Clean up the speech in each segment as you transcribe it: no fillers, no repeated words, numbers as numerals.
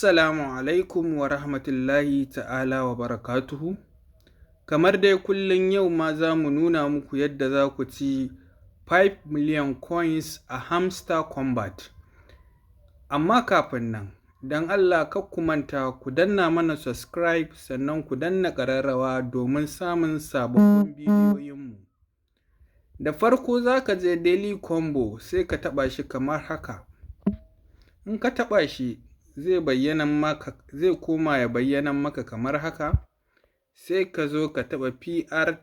Assalamu alaikum wa rahmatullahi ta'ala wa barakatuhu. Kamar dai kullum yau ma za mu nuna muku yadda za ku ci 5 million coins a Hamster Combat. Amma kafin nan, don Allah kar ku manta ku danna mana subscribe sannan ku danna ƙararrawa domin samun sababbin bidiyoyinmu. Da farko za ka je Daily Combo sai ka taɓa shi kamar haka. In ka taɓa shi zai koma ya bayyana maka kamar haka, sai ka zo ka taɓa PR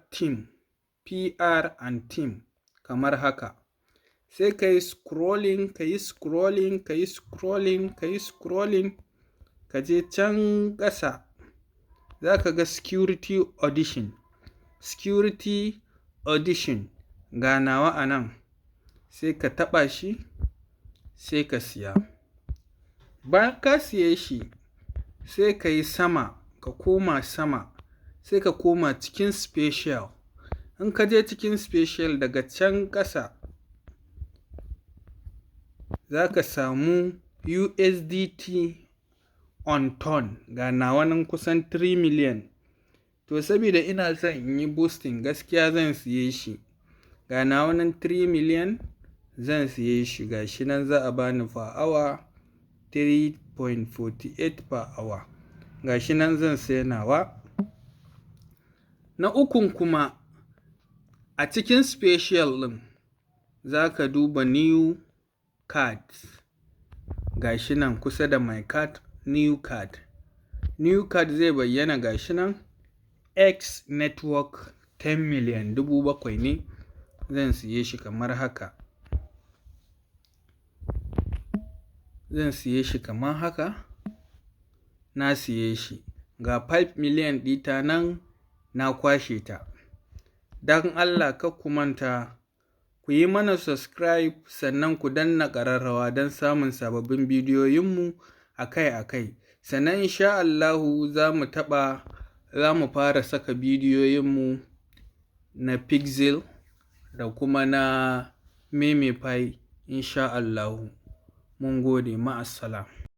and team kamar haka, sai ka yi scrolling ka je can ƙasa za ka ga security audition ga nawa a nan, sai ka taɓa shi sai ka siya. Bayan ka siye shi sai ka yi sama, ka koma sama, sai ka koma cikin special. In ka je cikin special daga can ƙasa za ka samu USDT on ton ga nawa nan kusan 3 million. To saboda ina son in yi boosting gaskiya zan siye shi. Ga nawa nan 3 million zan siye shi, ga shi nan za a bani per hour 3.48 per hour. Ga shi nan zan sai nawa. Na ukun kuma a cikin special ɗin za ka duba new cards. Ga shi nan kusa da my card, new card. New card zai bayyana ga shi nan X network 10 million 7,000 ne. Zan siye shi kamar haka. Na siye shi. Ga 5 million ɗita nan na kwashe ta. Don Allah kar ku manta ku yi mana subscribe sannan ku danna ƙararrawa don samun sababbin bidiyoyinmu akai-akai. Sannan insha Allahu za mu fara saka bidiyoyinmu na Pixel da kuma na MemePie insha Allahu. Mun gode, ma'assalam.